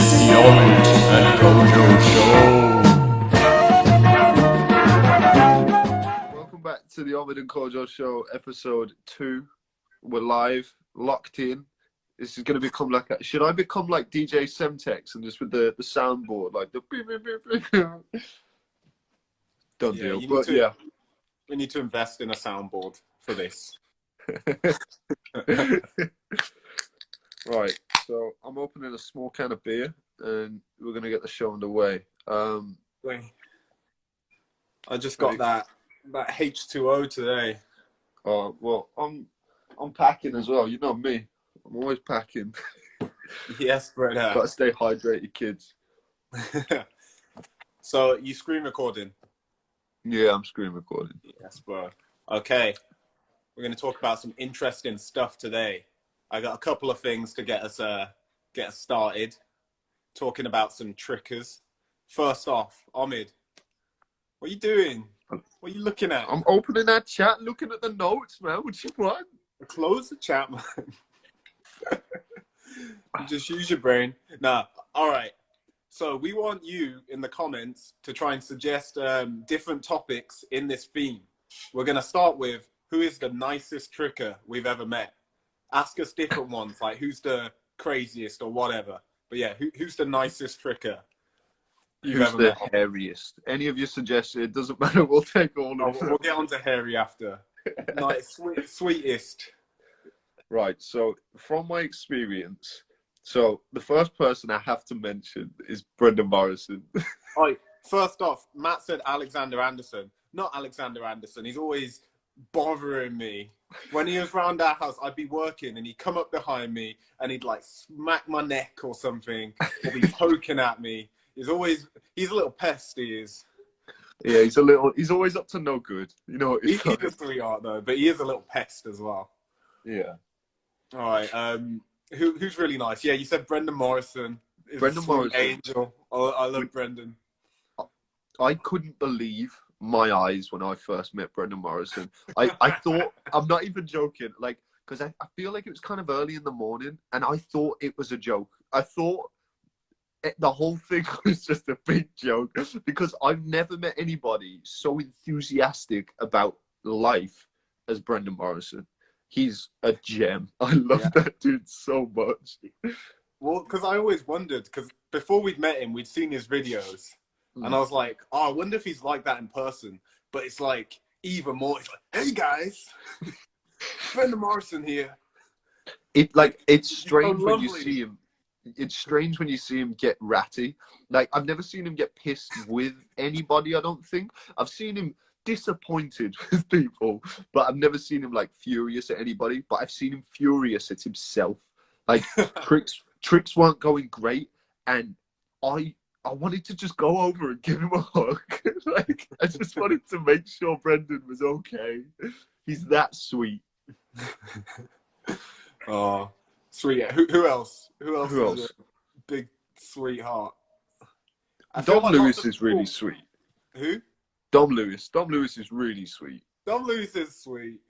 The Omid and Kojo Show. Welcome back to the Omid and Kojo Show, episode 2. We're live, locked in. This is going to become like should I become like DJ Semtex and just with the soundboard, like the beep, beep, beep, beep. Done deal. But yeah, we need to invest in a soundboard for this. Right, so I'm opening a small can of beer and we're going to get the show underway. Wait. I just got that H2O today. Oh, well, I'm packing as well. You know me. I'm always packing. Yes, brother. Gotta stay hydrated, kids. So, you screen recording? Yeah, I'm screen recording. Yes, bro. Okay. We're going to talk about some interesting stuff today. I got a couple of things to get us started. Talking about some triggers. First off, Omid, what are you doing? What are you looking at? I'm opening that chat, looking at the notes, man. What you want? Close the chat, man. Just use your brain. Nah, all right. So we want you in the comments to try and suggest different topics in this theme. We're going to start with who is the nicest tricker we've ever met. Ask us different ones, like who's the craziest or whatever. But yeah, who's the nicest tricker you've Who's ever the met? hairiest? Any of your suggestions, it doesn't matter. We'll take all of them. We'll get on to hairy after. Nice, sweetest. Right, so from my experience, so the first person I have to mention is Brendan Morrison. All right, first off, Matt said Alexander Anderson. Not Alexander Anderson. He's always bothering me. When he was around our house, I'd be working and he'd come up behind me and he'd like smack my neck or something, or be poking at me. He's a little pest, he is. Yeah, he's always up to no good. You know, He's a sweetheart though, but he is a little pest as well. Yeah. All right, who's really nice? Yeah, you said Brendan Morrison. Brendan Morrison. Angel. I love Brendan. I couldn't believe my eyes when I first met Brendan Morrison. I thought, I'm not even joking, like, because I feel like it was kind of early in the morning and I thought it was a joke. I thought the whole thing was just a big joke because I've never met anybody so enthusiastic about life as Brendan Morrison. He's a gem. I love that dude so much. Well, because I always wondered, because before we'd met him, we'd seen his videos. And I was like, oh, I wonder if he's like that in person. But it's like, even more, it's like, hey guys, Brendan Morrison here. It's strange so when you see him. It's strange when you see him get ratty. Like, I've never seen him get pissed with anybody, I don't think. I've seen him disappointed with people, but I've never seen him like furious at anybody, but I've seen him furious at himself. Like tricks weren't going great and I wanted to just go over and give him a hug. Like, I just wanted to make sure Brendan was okay. He's that sweet. Oh, sweet. Who else? Who else? Is a big sweetheart? Dom Lewis is really sweet. Who? Dom Lewis. Dom Lewis is really sweet. Dom Lewis is sweet.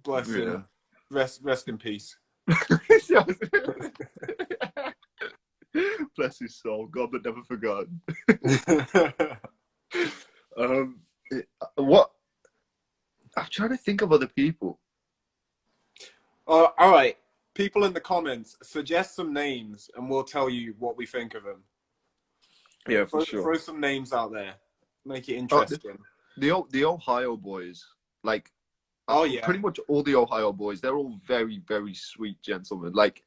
Bless him. Rest in peace. Bless his soul. God that never forgotten. What? I'm trying to think of other people. All right. People in the comments, suggest some names and we'll tell you what we think of them. Yeah, for sure. Throw some names out there. Make it interesting. The Ohio boys, like, oh yeah, pretty much all the Ohio boys, they're all very, very sweet gentlemen. Like,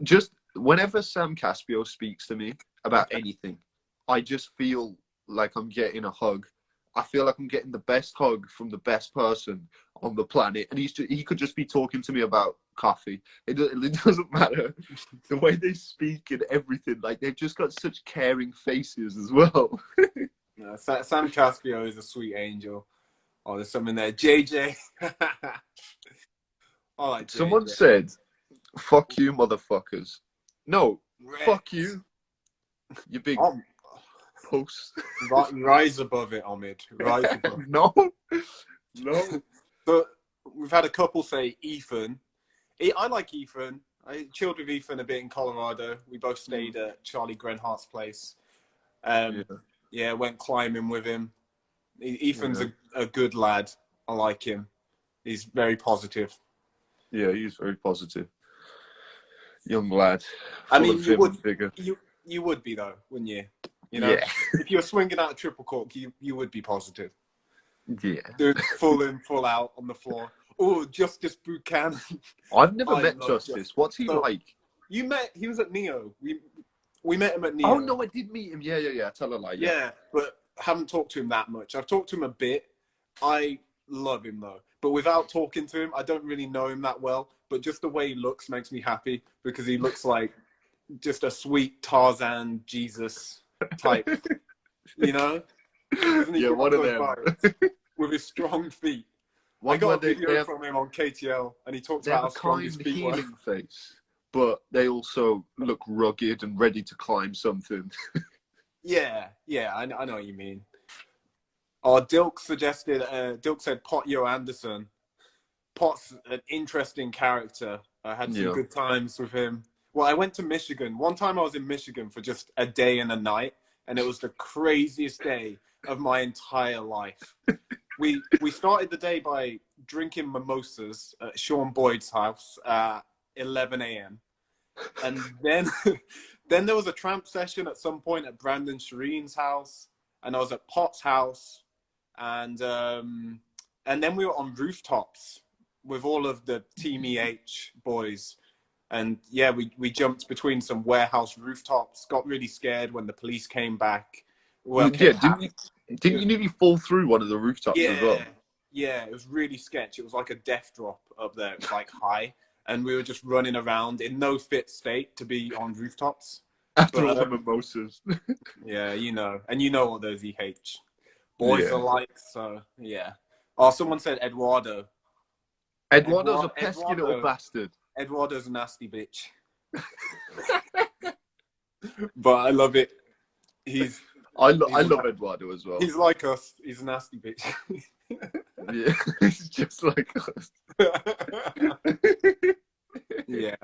just whenever Sam Caspio speaks to me about anything, I just feel like I'm getting a hug. I feel like I'm getting the best hug from the best person on the planet. And he could just be talking to me about coffee. It doesn't matter. The way they speak and everything, like, they've just got such caring faces as well. No, Sam Caspio is a sweet angel. Oh, there's something there. JJ. I like JJ. Someone said, fuck you, motherfuckers. No, fuck you. You big post. Rise above it, Omid. Rise above it. No. But we've had a couple say Ethan. I like Ethan. I chilled with Ethan a bit in Colorado. We both stayed at Charlie Grenhart's place. Yeah, went climbing with him. Ethan's a good lad. I like him. He's very positive. Yeah, he's very positive. Young lad. I mean, you would be though, wouldn't you? You know, yeah. if you're swinging out a triple cork, you would be positive. Yeah. Dude, full in, full out on the floor. Oh, Justice Buchanan. I've never met Justice. What's he like? He was at Neo. We met him at Neo. Oh no, I did meet him. Yeah. Tell a lie. Yeah, but haven't talked to him that much. I've talked to him a bit. I love him though. But without talking to him, I don't really know him that well. But just the way he looks makes me happy because he looks like just a sweet Tarzan Jesus type. You know? Yeah, one of them. With his strong feet. I got a video from him on KTL, and he talked about how strong his feet were. Face, but they also look rugged and ready to climb something. Yeah, I know what you mean. Oh, Dilk said Potyo Anderson. Pot's an interesting character. I had some good times with him. Well, I went to Michigan. One time I was in Michigan for just a day and a night, and it was the craziest day of my entire life. We started the day by drinking mimosas at Sean Boyd's house at 11 a.m. And then there was a tramp session at some point at Brandon Shireen's house, and I was at Pot's house, and then we were on rooftops with all of the Team EH boys. And yeah, we jumped between some warehouse rooftops, got really scared when the police came back. Well, didn't you nearly fall through one of the rooftops as well? Yeah, it was really sketchy. It was like a death drop up there. It was like high. And we were just running around in no fit state to be on rooftops. After all the mimosas. Yeah, you know. And you know what those EH boys are like. So, yeah. Oh, someone said Eduardo's a pesky little bastard. Eduardo's a nasty bitch. But I love it. I love Eduardo as well. He's like us. He's a nasty bitch. Yeah, he's just like us. Yeah.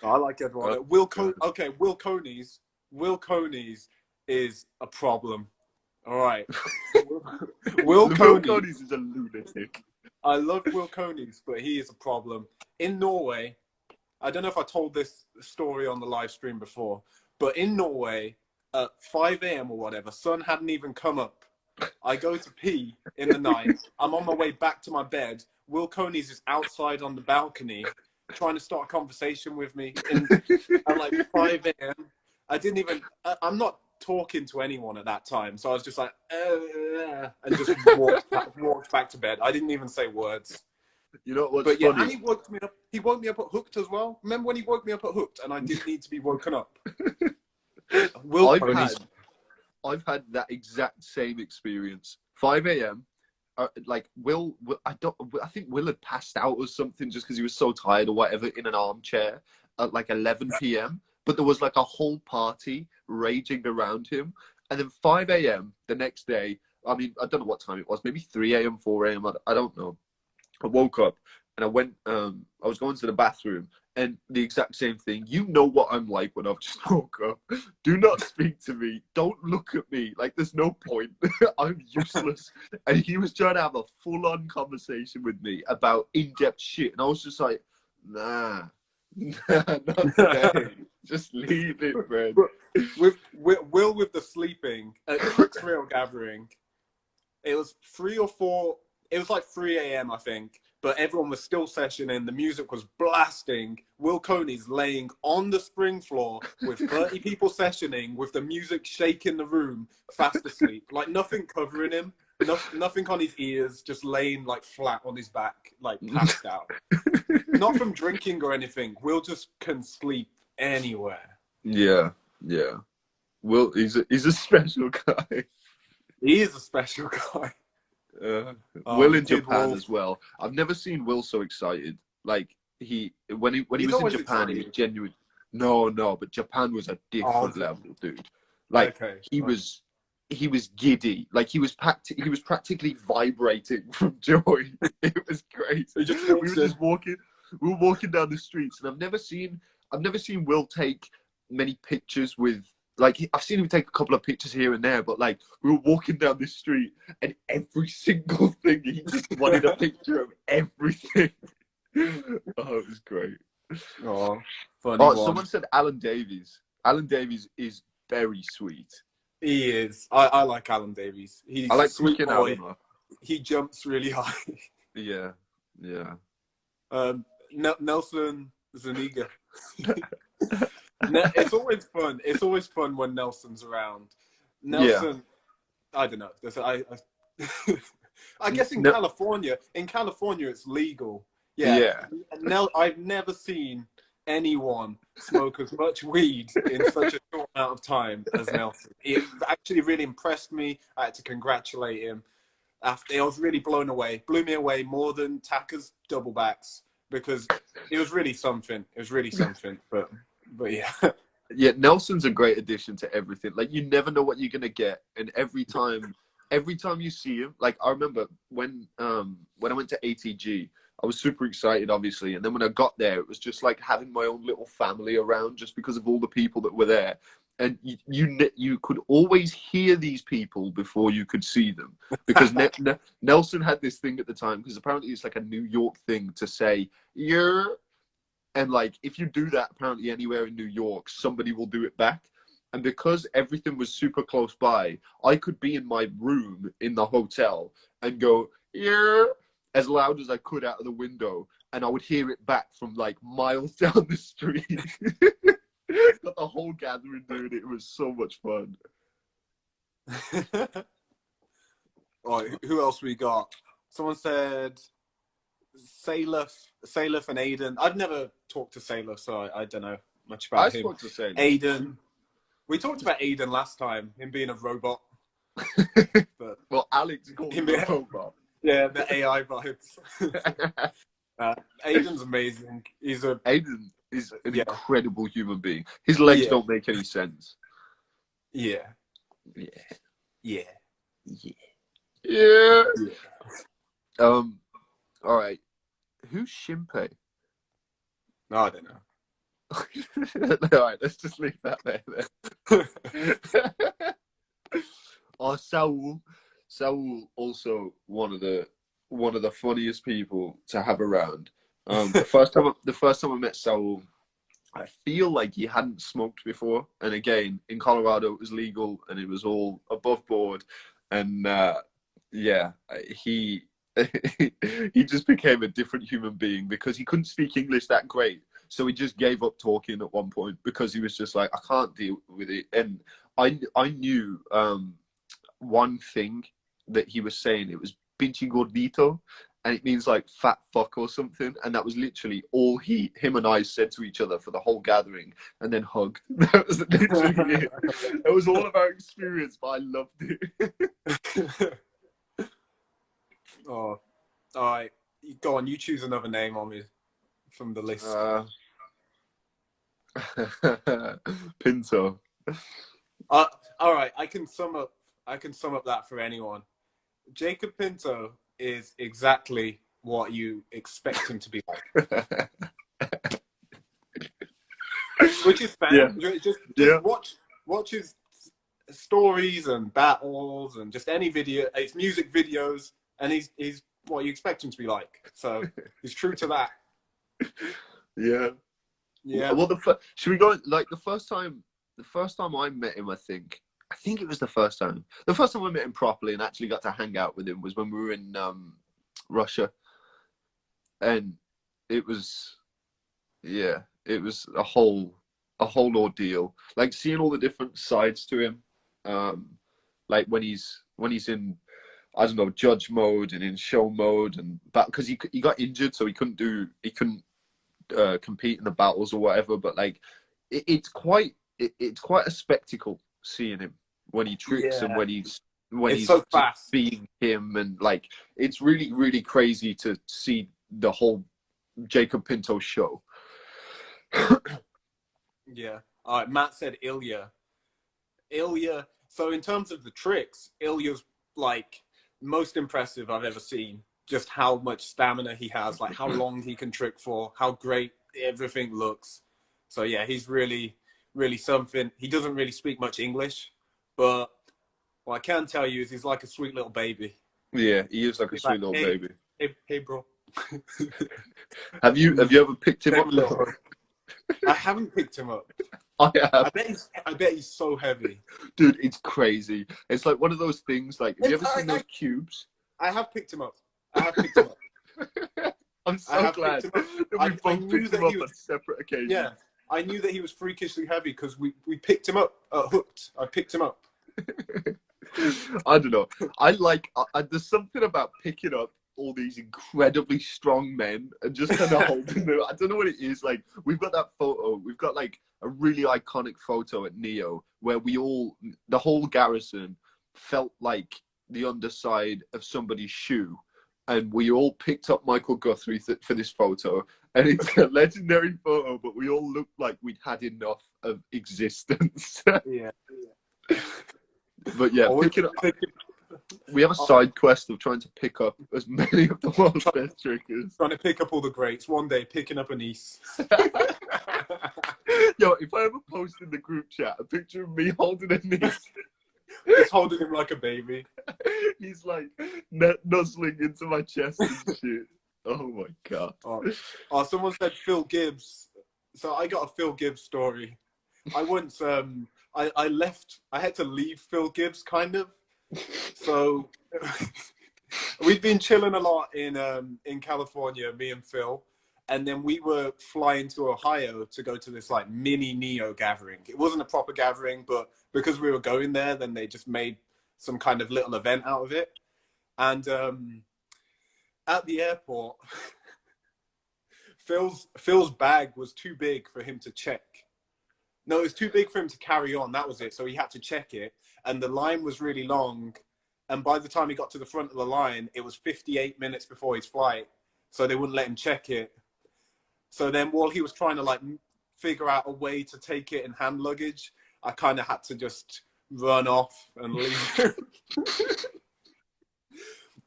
I like Eduardo. Will Coney's is a problem. All right. Will Coney's is a lunatic. I love Will Coney's, but he is a problem. In Norway, I don't know if I told this story on the live stream before, but in Norway, at 5 a.m. or whatever, sun hadn't even come up. I go to pee in the night. I'm on my way back to my bed. Will Coney's is outside on the balcony trying to start a conversation with me. At like 5 a.m. I'm not talking to anyone at that time. So I was just like, and just walked back to bed. I didn't even say words. You know what's funny? And he woke me up at Hooked as well. Remember when he woke me up at Hooked and I didn't need to be woken up? I've had that exact same experience. 5 a.m. Like Will, I think Will had passed out or something just because he was so tired or whatever in an armchair at like 11 p.m. But there was like a whole party raging around him. And then 5 a.m. the next day, I mean, I don't know what time it was, maybe 3 a.m., 4 a.m., I don't know. I woke up and I went, I was going to the bathroom and the exact same thing. You know what I'm like when I've just woke up. Do not speak to me. Don't look at me. Like, there's no point. I'm useless. And he was trying to have a full-on conversation with me about in-depth shit. And I was just like, nah, not today. Just leave it, friend. With the sleeping at Quick Trail Gathering, it was 3 or 4. It was like 3 a.m. I think, but everyone was still sessioning. The music was blasting. Will Coney's laying on the spring floor with 30 people sessioning, with the music shaking the room, fast asleep. Like nothing covering him, nothing on his ears, just laying like flat on his back, like passed out. Not from drinking or anything. Will just can sleep anywhere. Yeah. Will, he's a special guy. He is a special guy. Will in Japan as well. I've never seen Will so excited. Like when he was in Japan, excited. He was genuine. No, but Japan was a different level, dude. Like he was giddy. Like he was practically vibrating from joy. It was great. We were just walking. we were walking down the streets, and I've never seen Will take many pictures with, like, I've seen him take a couple of pictures here and there, but like we were walking down the street and every single thing he just wanted a picture of everything. Oh, it was great. Oh, funny one. Someone said Alan Davies. Alan Davies is very sweet. He is. I like Alan Davies. He's I like a sweet boy. Alan. He jumps really high. Yeah, yeah. Nelson Zuniga. It's always fun. It's always fun when Nelson's around. Nelson, yeah. I don't know. I guess in California, it's legal. Yeah. I've never seen anyone smoke as much weed in such a short amount of time as Nelson. It actually really impressed me. I had to congratulate him. After, I was really blown away. Blew me away more than Taka's double backs, because it was really something. But yeah. Yeah, Nelson's a great addition to everything. Like, you never know what you're gonna get, and every time you see him, like, I remember when I went to ATG, I was super excited, obviously, and then when I got there, it was just like having my own little family around, just because of all the people that were there. And you could always hear these people before you could see them, because Nelson had this thing at the time, because apparently it's like a New York thing to say "yeah," and like if you do that apparently anywhere in New York, somebody will do it back. And because everything was super close by, I could be in my room in the hotel and go "yeah" as loud as I could out of the window, and I would hear it back from like miles down the street. Got the whole gathering doing it. It was so much fun. Oh, who else we got? Someone said Salif and Aiden. I've never talked to Salif, so I don't know much about him. I spoke to Salif. Aiden. We talked about Aiden last time, him being a robot. But, well, Alex called him a robot. Yeah, the AI vibes. Aiden's amazing. Aiden is an incredible human being. His legs don't make any sense. Yeah. All right. Who's Shinpei? No, I don't know. All right, let's just leave that there then. Saul. Saul, also one of the funniest people to have around. The first time I met Saul, I feel like he hadn't smoked before, and again in Colorado it was legal and it was all above board, and he he just became a different human being because he couldn't speak English that great, so he just gave up talking at one point because he was just like, I can't deal with it. And I knew one thing that he was saying. It was pinche gordito, and it means like fat fuck or something, and that was literally all him and I said to each other for the whole gathering, and then hugged. That was literally it. It was all of our experience, but I loved it. Oh, all right. Go on, you choose another name on me from the list. Pinto. All right, I can sum up that for anyone. Jacob Pinto is exactly what you expect him to be like. Which is fair. Yeah. Just watch his stories and battles and just any video, his music videos, and he's what you expect him to be like. So he's true to that. Yeah. Well, should we go like the first time I met him? I think it was the first time I met him properly and actually got to hang out with him was when we were in Russia, and it was a whole ordeal. Like seeing all the different sides to him, like when he's in, I don't know, judge mode and in show mode, and because he got injured, so he couldn't compete in the battles or whatever. But like it's quite a spectacle seeing him when he tricks and when he's so fast being him, and like it's really, really crazy to see the whole Jacob Pinto show. Yeah. All right. Matt said Ilya. So in terms of the tricks, Ilya's like most impressive I've ever seen. just how much stamina he has, like how long he can trick for, how great everything looks. So yeah, he's really, really something. He doesn't really speak much English, but what I can tell you is he's like a sweet little baby. Yeah, he is like a He's sweet little baby. Hey, bro. Have you ever picked him up? I haven't picked him up. I have. I bet he's so heavy. Dude, it's crazy. It's like one of those things, like, have you ever seen those cubes? I have picked him up. I have picked him up. I'm so glad that we both picked him up on separate occasions. Yeah, I knew that he was freakishly heavy because we picked him up hooked. I picked him up. I don't know. There's something about picking up all these incredibly strong men and just kind of holding them. I don't know what it is. Like, we've got that photo. We've got like a really iconic photo at Neo where the whole garrison felt like the underside of somebody's shoe. And we all picked up Michael Guthrie for this photo. And it's a legendary photo, but we all looked like we'd had enough of existence. Yeah. But yeah, we have a side quest of trying to pick up as many of the world's best trickers. Trying to pick up all the greats. One day, picking up a niece. Yo, if I ever post in the group chat a picture of me holding a niece, just holding him like a baby. He's like nuzzling into my chest and shit. Oh my god. Oh, someone said Phil Gibbs. So I got a Phil Gibbs story. I once I had to leave Phil Gibbs kind of. So we'd been chilling a lot in California, me and Phil, and then we were flying to Ohio to go to this like mini Neo gathering. It wasn't a proper gathering, but because we were going there, then they just made some kind of little event out of it. And at the airport, Phil's bag was too big for him to check. No, it was too big for him to carry on. That was it. So he had to check it. And the line was really long. And by the time he got to the front of the line, it was 58 minutes before his flight. So they wouldn't let him check it. So then while he was trying to like figure out a way to take it in hand luggage, I kind of had to just run off and leave.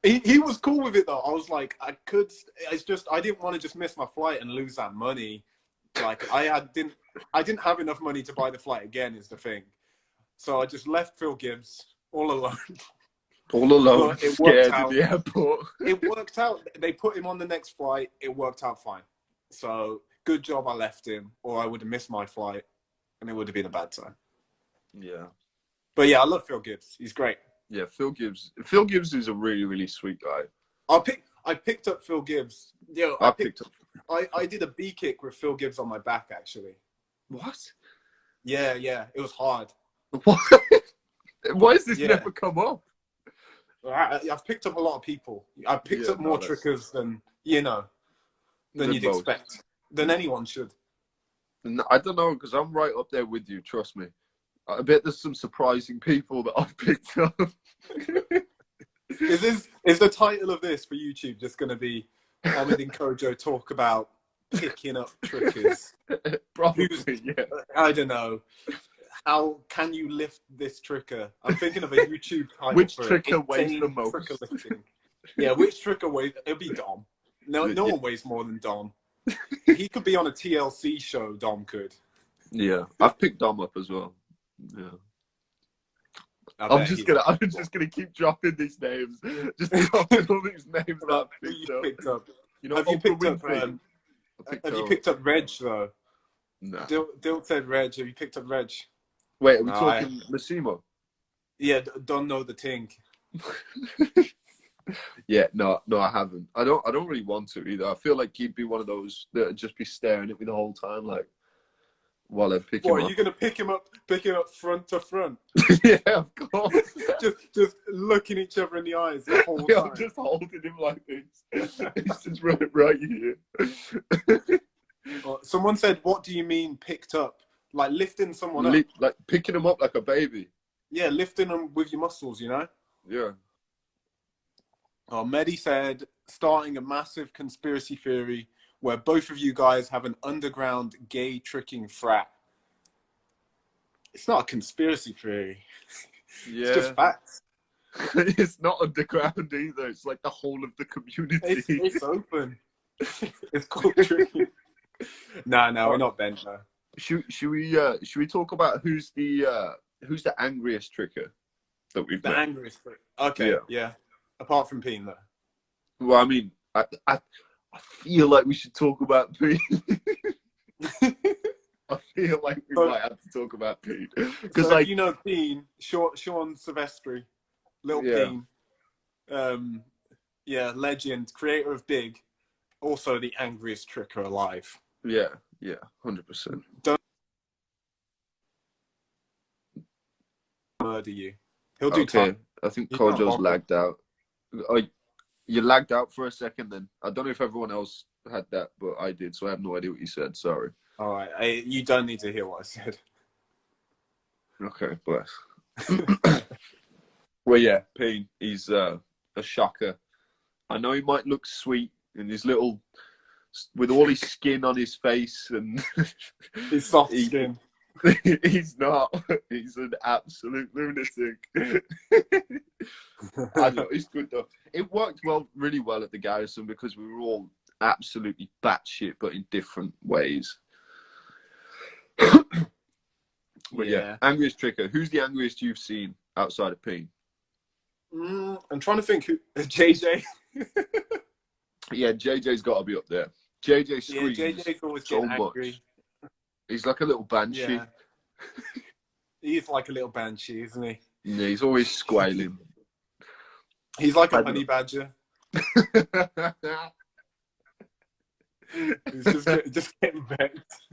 He was cool with it though. I was like, I didn't want to just miss my flight and lose that money. Like I didn't have enough money to buy the flight again is the thing. So I just left Phil Gibbs all alone. All alone, scared in the airport. It worked out. They put him on the next flight. It worked out fine. So good job I left him, or I would have missed my flight, and it would have been a bad time. Yeah. But yeah, I love Phil Gibbs. He's great. Yeah, Phil Gibbs. Phil Gibbs is a really, really sweet guy. I picked up Phil Gibbs. I picked up. I did a B kick with Phil Gibbs on my back actually. What? Yeah, it was hard. What? Why has this never come up? I've picked up a lot of people. I've picked up more trickers than you'd expect, than anyone should. I don't know, because I'm right up there with you. Trust me. I bet there's some surprising people that I've picked up. Is the title of this for YouTube just going to be Omid Kojo talk about picking up trickers? Probably, yeah. I don't know. How can you lift this tricker? I'm thinking of a YouTube title. Which tricker weighs the most? Yeah, which tricker weighs? It'll be Dom. No one weighs more than Dom. He could be on a TLC show. Dom could. Yeah, I've picked Dom up as well. Yeah. I'm just gonna keep dropping these names. Just dropping all these names that I've picked up. You know, have you picked up Reg though? No. Dilt said Reg. Have you picked up Reg? Wait, are we talking Massimo? Yeah, don't know the ting. Yeah, no, I haven't. I don't really want to either. I feel like he'd be one of those that would just be staring at me the whole time, like while I pick him up. Are you gonna pick him up front to front? Yeah, of course. just looking each other in the eyes the whole time. I'm just holding him like this. He's just right here. Someone said, "What do you mean picked up? Like lifting someone up? Like picking him up like a baby?" Yeah, lifting them with your muscles, you know? Yeah. Oh, Mehdi said, starting a massive conspiracy theory where both of you guys have an underground gay tricking frat. It's not a conspiracy theory. Yeah. It's just facts. It's not underground either. It's like the whole of the community. It's open. It's called tricking. No, we're not bent though. Should we talk about who's the angriest tricker that we've The met? angriest. Okay, yeah. Apart from Peen though. Well, I mean, I feel like we should talk about Pete. I feel like we might have to talk about Pete because, so like, you know, Peen, Sean Sevestre, Little Peen, legend, creator of Big, also the angriest tricker alive. Yeah, 100%. Don't murder you. He'll do time. I think Kojo's lagged out. Oh, you lagged out for a second then. I don't know if everyone else had that, but I did, so I have no idea what you said. Sorry. All right. You don't need to hear what I said. Okay, bless. Well, yeah, Peen, he's a shocker. I know he might look sweet in his little, with all his skin on his face and his soft skin. He's not. He's an absolute lunatic. I know, it's good though. It worked really well at the Garrison because we were all absolutely batshit, but in different ways. But yeah, angriest tricker. Who's the angriest you've seen outside of Peen? I'm trying to think who. JJ. Yeah, JJ's got to be up there. JJ screams JJ's always so getting angry. much. He's like a little banshee. Yeah. He's like a little banshee, isn't he? Yeah, he's always squalling. He's like a honey badger. He's just getting vexed.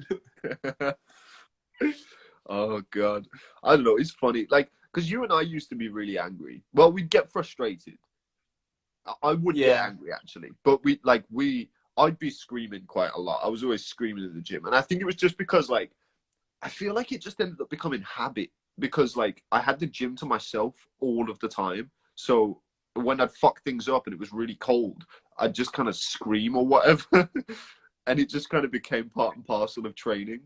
Oh God, I don't know. It's funny, like, because you and I used to be really angry. Well, we'd get frustrated. I would get angry actually, but I'd be screaming quite a lot. I was always screaming in the gym, and I think it was just because, like, I feel like it just ended up becoming habit because, like, I had the gym to myself all of the time. So when I'd fuck things up and it was really cold, I'd just kind of scream or whatever, and it just kind of became part and parcel of training.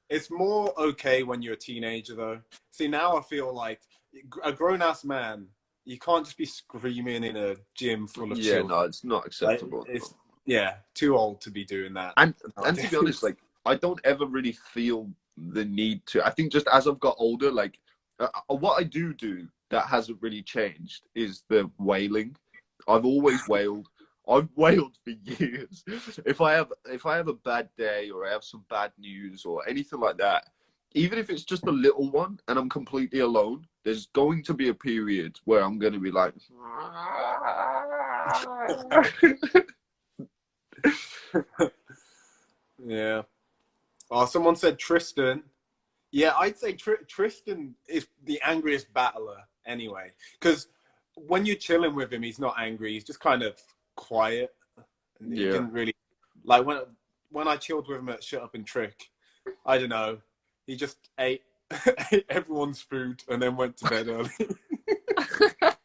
It's more okay when you're a teenager, though. See, now I feel like a grown-ass man, you can't just be screaming in a gym full of children. No, it's not acceptable. Like, it's too old to be doing that. And to be honest, like, I don't ever really feel the need to. I think just as I've got older, like, what I do that hasn't really changed is the wailing. I've always wailed. I've wailed for years. If I have a bad day or I have some bad news or anything like that, even if it's just a little one and I'm completely alone, there's going to be a period where I'm going to be like, yeah. Oh, someone said Tristan. Yeah, I'd say Tristan is the angriest battler anyway. Because when you're chilling with him, he's not angry. He's just kind of quiet. And he didn't really, like, when I chilled with him at Shut Up and Trick, I don't know, he just ate everyone's food and then went to bed early.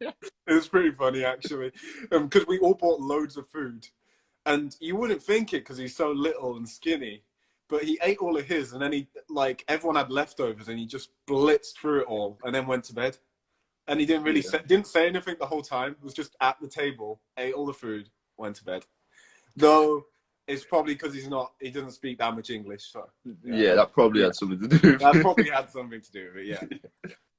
It was pretty funny actually, because we all bought loads of food, and you wouldn't think it because he's so little and skinny, but he ate all of his, and then everyone had leftovers, and he just blitzed through it all and then went to bed. And he didn't really didn't say anything the whole time. Was just at the table, ate all the food, went to bed. Though it's probably because he doesn't speak that much English. So yeah, that probably had something to do with it. That probably had something to do with it.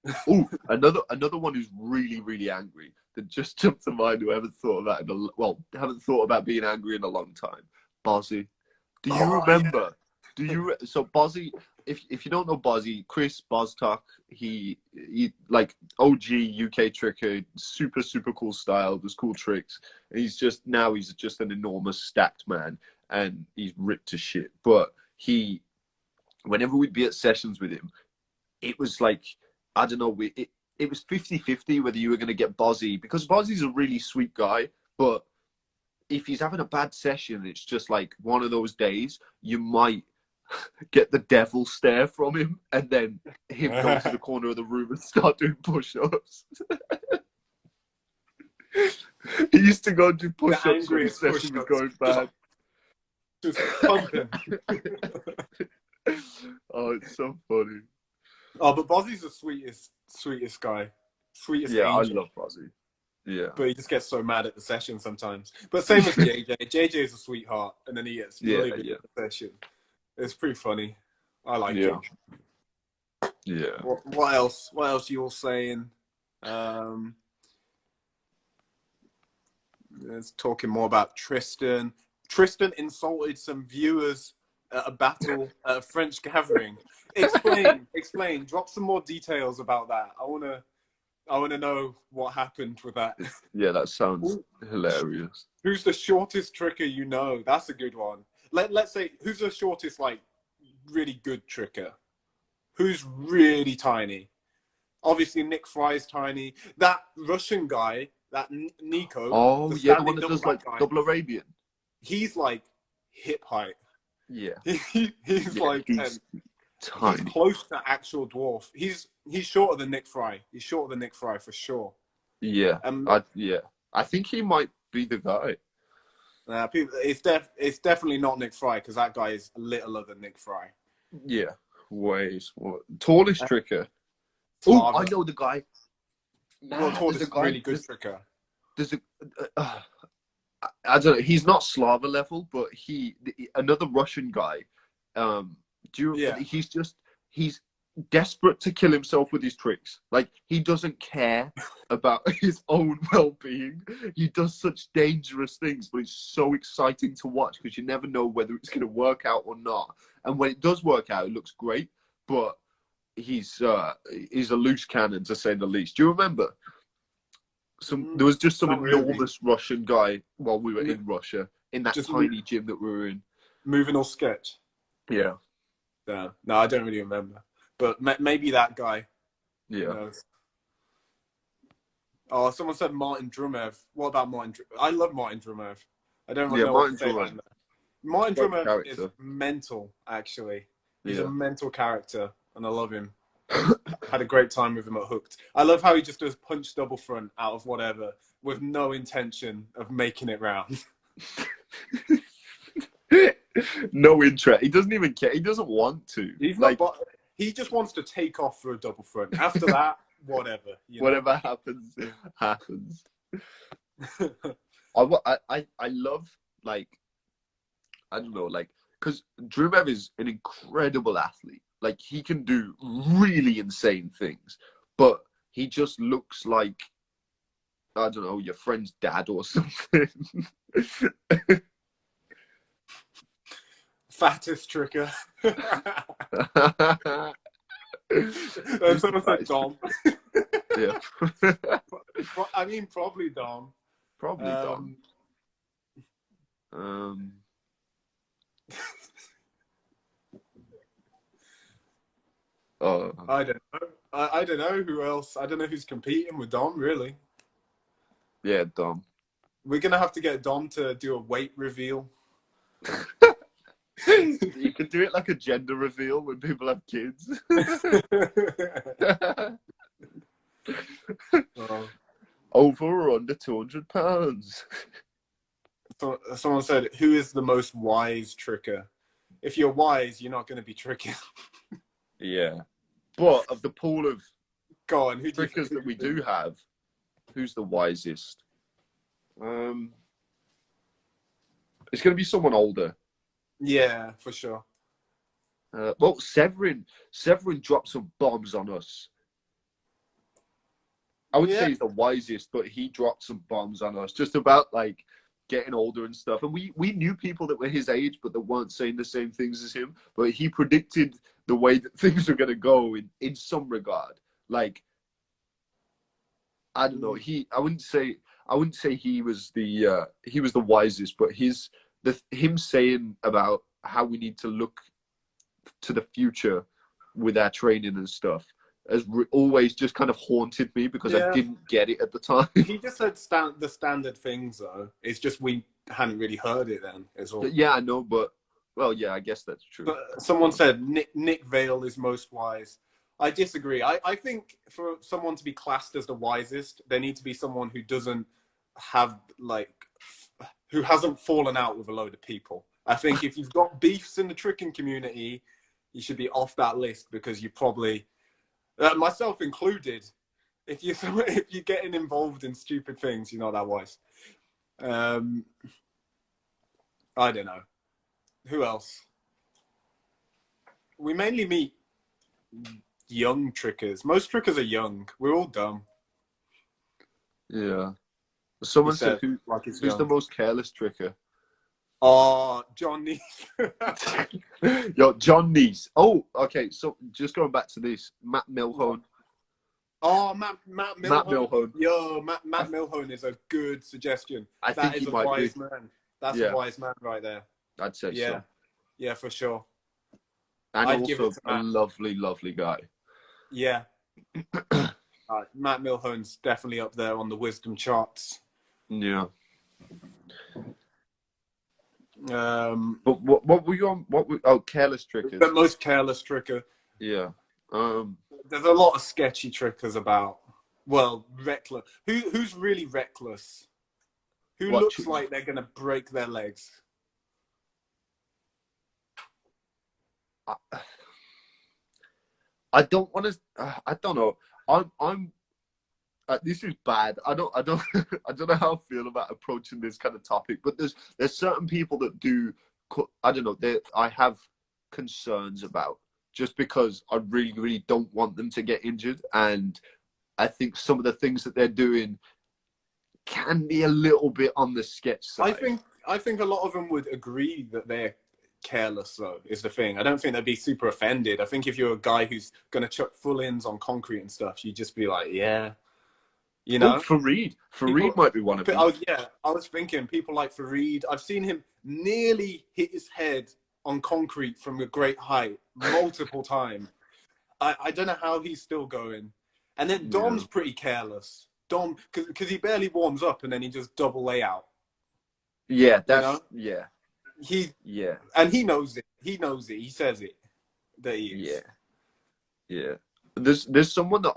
Yeah. Oh, another one who's really, really angry that just jumped to mind. Who haven't thought of that haven't thought about being angry in a long time. Bozzy. Do you remember? Yeah. So Bozzy, if you don't know Bozzy, Chris Boztok, he like OG UK tricker, super cool style, does cool tricks. And he's just an enormous stacked man, and he's ripped to shit. But whenever we'd be at sessions with him, it was like, I don't know, it was 50-50 whether you were going to get Bozzy, because Bozzy's a really sweet guy, but if he's having a bad session, it's just like one of those days, you might get the devil stare from him, and then him go to the corner of the room and start doing push-ups. He used to go and do push-ups when his session was going bad. Just pumping. Oh, it's so funny. Oh, but Bozzy's the sweetest guy. sweetest Yeah, I angel. love Bozzy. Yeah. But he just gets so mad at the session sometimes. But same with JJ. JJ is a sweetheart, and then he gets Yeah, livid yeah. at the session. It's pretty funny. I like Yeah. him. Yeah. What else? What else you all saying? Let's talking more about Tristan. Tristan insulted some viewers at a battle at a French gathering. Explain. Drop some more details about that. I wanna know what happened with that. Yeah, that sounds hilarious. Who's the shortest tricker you know? That's a good one. Let's say who's the shortest, like, really good tricker? Who's really tiny? Obviously, Nick Fry's tiny. That Russian guy, that Nico. Oh, yeah, the one that does like guy, double Arabian. he's like hip height. Yeah. He's Yeah, like he's tiny. he's close to actual dwarf. He's shorter than Nick Fry. He's shorter than Nick Fry for sure. Yeah. I think he might be the guy. It's definitely not Nick Fry, because that guy is littler than Nick Fry. Yeah. Way small. Tallest tricker. Oh, Slava. I know the guy. Well, tallest, there's a guy, really good tricker. There's a. I don't know. He's not Slava level, but another Russian guy. Yeah. He's desperate to kill himself with his tricks. Like, he doesn't care about his own well-being. He does such dangerous things, but it's so exciting to watch because you never know whether it's going to work out or not. And when it does work out, it looks great. But he's a loose cannon, to say the least. Do you remember? There was just some enormous Russian guy while we were in Russia, in that tiny gym that we were in. Moving or sketch? Yeah. No, I don't really remember. But maybe that guy. Yeah. Oh, someone said Martin Drumev. What about Martin? I love Martin Drumev. I don't really know what to say about him. Martin Drumev is mental, actually. He's a mental character, and I love him. Had a great time with him at Hooked. I love how he just does punch double front out of whatever with no intention of making it round. No interest. He doesn't even care. He doesn't want to. He just wants to take off for a double front. After that, whatever. Whatever happens, happens. I love, like, I don't know, like, because Drumev is an incredible athlete. Like, he can do really insane things, but he just looks like, I don't know, your friend's dad or something. Fattest tricker. Someone said Dom. Yeah. I mean, probably Dom. Probably Dom. I don't know. I don't know who else. I don't know who's competing with Dom, really. Yeah, Dom. We're going to have to get Dom to do a weight reveal. You could do it like a gender reveal when people have kids. Over or under 200 pounds. So, someone said, who is the most wise tricker? If you're wise, you're not going to be tricking. Yeah. But of the pool of trickers that we do have, who's the wisest? It's going to be someone older. Yeah, for sure. Well, Severin dropped some bombs on us. I would say he's the wisest, but he dropped some bombs on us just about, like, getting older and stuff. And we knew people that were his age, but that weren't saying the same things as him. But he predicted the way that things were going to go in some regard. Like, I don't know. I wouldn't say he was the wisest, but him saying about how we need to look to the future with our training and stuff has always just kind of haunted me because I didn't get it at the time. He just said the standard things, though. It's just we hadn't really heard it then. Is all. Yeah, I know, but well, yeah, I guess that's true. But someone said Nick Vale is most wise. I disagree. I think for someone to be classed as the wisest, there needs to be someone who doesn't have, like, who hasn't fallen out with a load of people. I think if you've got beefs in the tricking community, you should be off that list because you probably, myself included, if you're getting involved in stupid things, you're not that wise. I don't know. Who else? We mainly meet young trickers. Most trickers are young. We're all dumb. Yeah. Someone He said, said, like he's who's the young. most careless tricker? Oh, John Neese. Yo, John Neese. Oh, okay. So just going back to this, Matt Milhone. Oh, Matt Milhone. Matt Milhone. Yo, Matt Milhone is a good suggestion. I think That he is a might wise be. man. That's Yeah. a wise man right there. I'd say Yeah. so. Yeah, for sure. And I'd give also it to a Matt. lovely, lovely guy. Yeah. Matt Milhone's definitely up there on the wisdom charts. Yeah. But what were you on? Careless trickers. the most careless tricker. Yeah. There's a lot of sketchy trickers about. Well, reckless. Who's really reckless? Who looks like they're gonna break their legs? I don't want to. I don't know. I'm. This is bad. I don't. I don't know how I feel about approaching this kind of topic. But there's certain people that do. I don't know. I have concerns about just because I really, really don't want them to get injured, and I think some of the things that they're doing can be a little bit on the sketch side. I think a lot of them would agree that they're careless, though, is the thing. I don't think they'd be super offended. I think if you're a guy who's going to chuck full ins on concrete and stuff, you'd just be like, yeah. You know? Fareed might be one of them. I was thinking people like Fareed. I've seen him nearly hit his head on concrete from a great height multiple times. I don't know how he's still going. And then Dom's pretty careless. Dom, because he barely warms up and then he just double layout. Yeah, that's you know? yeah. And he knows it. He knows it. He says it. That he is. Yeah. There's someone that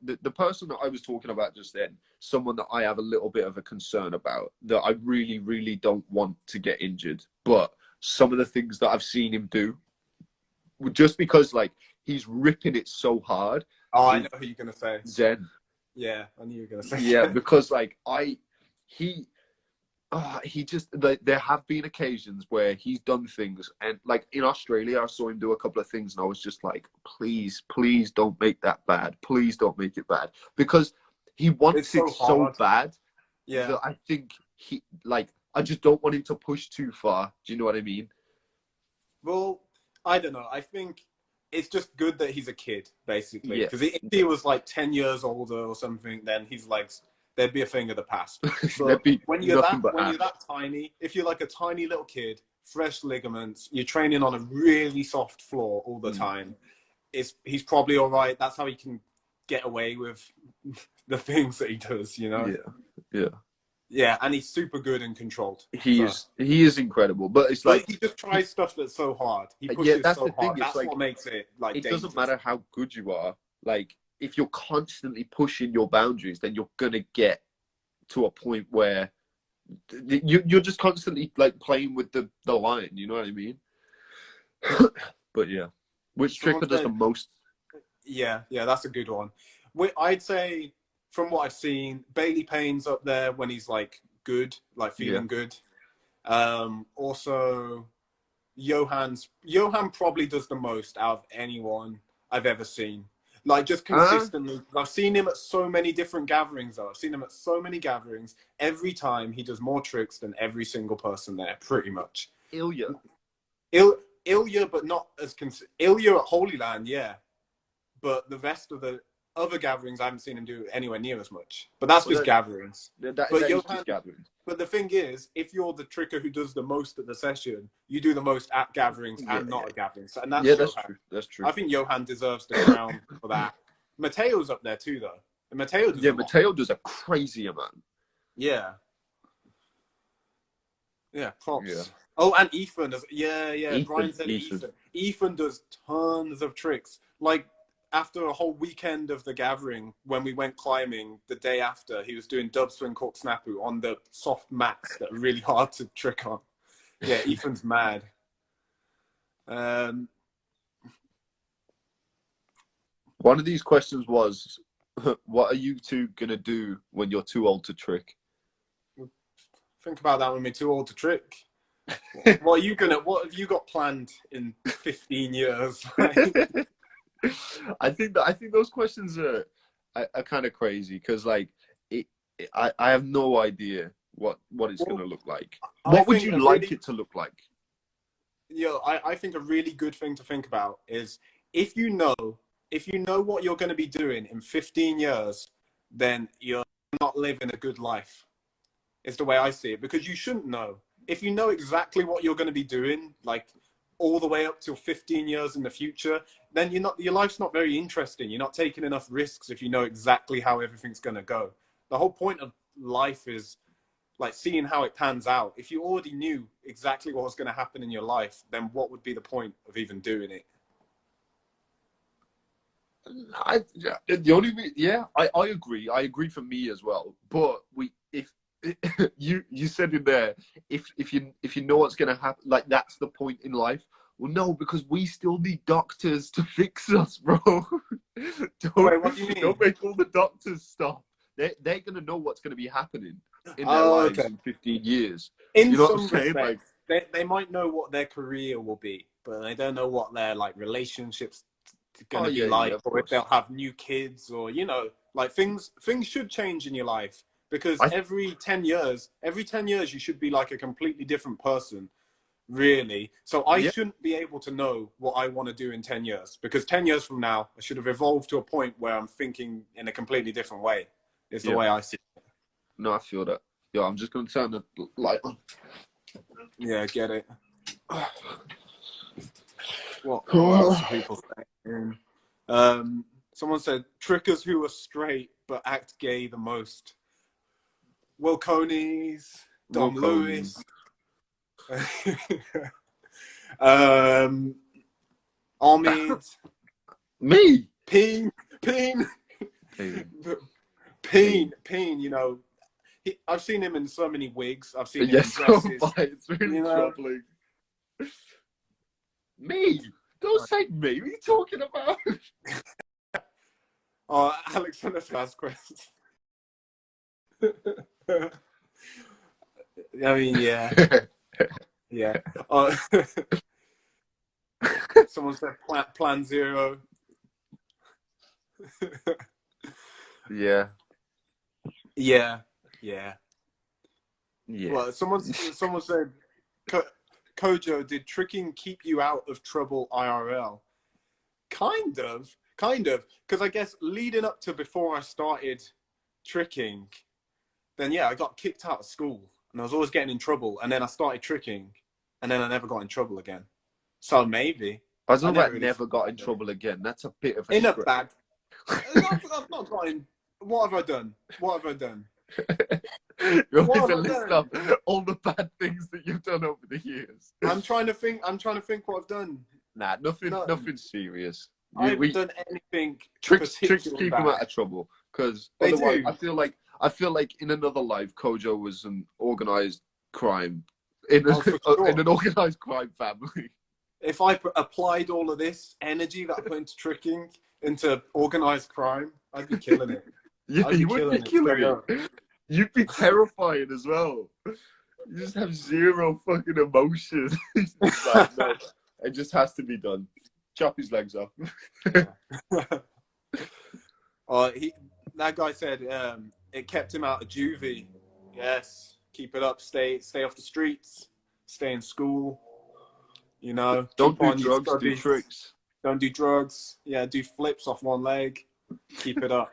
the person that I was talking about just then, someone that I have a little bit of a concern about, that I really, really don't want to get injured. But some of the things that I've seen him do, just because like he's ripping it so hard. Oh, I know who you're gonna say. Zen. Yeah, I knew you were gonna say. Yeah, because like he just there have been occasions where he's done things, and like in Australia I saw him do a couple of things and I was just like, please don't make that bad, please don't make it bad, because he wants it so bad that I think I just don't want him to push too far. Do you know what I mean? Well, I don't know. I think it's just good that he's a kid, basically, because if he was like 10 years older or something, then he's like, there'd be a thing of the past. But when you're that tiny, if you're like a tiny little kid, fresh ligaments, you're training on a really soft floor all the time, he's probably all right. That's how he can get away with the things that he does, you know? Yeah, and he's super good and controlled. He is incredible, but it's like he just tries stuff that's so hard. He pushes that's so the thing. hard. That's like, what makes it like. It dangerous. doesn't matter how good you are. Like if you're constantly pushing your boundaries, then you're gonna get to a point where you're just constantly like playing with the line. You know what I mean? But yeah, which tricker does the most? Yeah, that's a good one. I'd say, from what I've seen, Bailey Payne's up there when he's like good, like feeling good. Also, Johan probably does the most out of anyone I've ever seen. Like just consistently. I've seen him at so many different gatherings though. I've seen him at so many gatherings. Every time he does more tricks than every single person there, pretty much. Ilya, but not as Ilya at Holy Land, yeah. But the rest of the other gatherings, I haven't seen him do anywhere near as much. But that's just gatherings. That is just gatherings. But the thing is, if you're the tricker who does the most at the session, you do the most at gatherings and not at gatherings. And that's true. That's true. I think Johan deserves the crown for that. Mateo's up there too, though. And Mateo does a crazy amount. Yeah. Yeah, props. Yeah. Oh, and Ethan does. Yeah. Brian said Ethan. Ethan does tons of tricks. Like, after a whole weekend of the gathering, when we went climbing the day after, he was doing dub swing cork snapu on the soft mats that are really hard to trick on. Yeah, Ethan's mad. One of these questions was, what are you two gonna do when you're too old to trick? Think about that when we're too old to trick. What have you got planned in 15 years? I think those questions are kind of crazy because like I have no idea what it's gonna look like. What would you like it to look like? Yeah, I think a really good thing to think about is if you know what you're going to be doing in 15 years, then you're not living a good life. Is the way I see it, because you shouldn't know. If you know exactly what you're going to be doing, like all the way up till 15 years in the future, then your life's not very interesting. You're not taking enough risks if you know exactly how everything's going to go. The whole point of life is like seeing how it pans out. If you already knew exactly what was going to happen in your life, then what would be the point of even doing it? I agree. I agree for me as well. But if you said in there, if you know what's gonna happen, like that's the point in life. Well, no, because we still need doctors to fix us, bro. Wait, what do you mean? Don't make all the doctors stop. They're gonna know what's gonna be happening in their lives in 15 years. In you know some what I'm saying? respects, they might know what their career will be, but they don't know what their like relationships going to be like, or if they'll have new kids, or like things should change in your life, because every 10 years you should be like a completely different person, really. So I shouldn't be able to know what I want to do in 10 years, because 10 years from now I should have evolved to a point where I'm thinking in a completely different way. Is the way I see it. No, I feel that. Yo, I'm just gonna turn the light on. Yeah, get it. What else are people saying? Someone said trickers who are straight but act gay the most. Will Coney's, Dom Lewis, Omid, me, Peen. You know, I've seen him in so many wigs. I've seen him in dresses. It's really troubling. Me? Don't say me. What are you talking about? Oh, Alexander's last question. I mean, yeah. Yeah. Someone said plan zero. Yeah. Well, someone said, Kojo, did tricking keep you out of trouble IRL? Kind of, because I guess leading up to before I started tricking, then yeah, I got kicked out of school and I was always getting in trouble, and then I started tricking and then I never got in trouble again. So maybe. I don't know about never got in trouble again. That's a bit of a... In a bad... I've not got in... What have I done? You want to list up all the bad things that you've done over the years? I'm trying to think what I've done. Nah, nothing serious. I haven't done anything. Tricks keep him out of trouble, because otherwise, I feel like in another life, Kojo was an organized crime in an organized crime family. If I applied all of this energy that I put into tricking into organized crime, I'd be killing it. Yeah, you would be killing it. You'd be terrifying as well. You just have zero fucking emotion. Like, no, it just has to be done. Chop his legs off. That guy said it kept him out of juvie. Yes, keep it up. Stay off the streets. Stay in school. You know, don't do drugs. Do tricks. Don't do drugs. Yeah, do flips off one leg. Keep it up.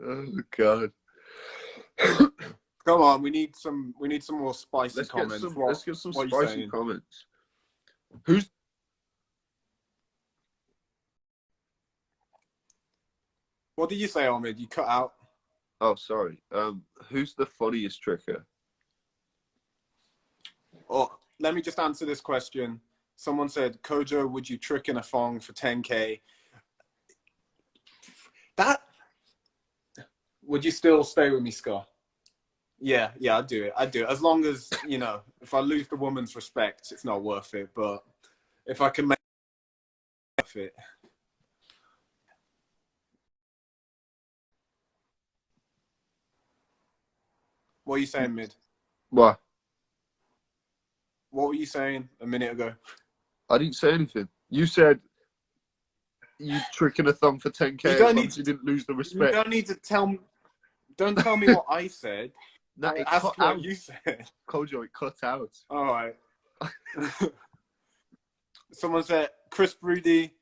Oh God. Come on, we need some more spicy comments. Let's get some spicy comments. What did you say, Omid? You cut out. Oh, sorry. Who's the funniest tricker? Oh, let me just answer this question. Someone said, Kojo, would you trick in a thong for 10K? Would you still stay with me, Scott? Yeah, I'd do it. As long as, if I lose the woman's respect, it's not worth it. But if I can make it worth it, What are you saying, Mid? What? What were you saying a minute ago? I didn't say anything. You said you tricking a thumb for 10K You as don't long need as you didn't lose the You respect. don't need to tell me. Don't tell me what I said. Nah, it Ask cut what out. you said. Kojo, it cut out. All right. Someone said Chris Broody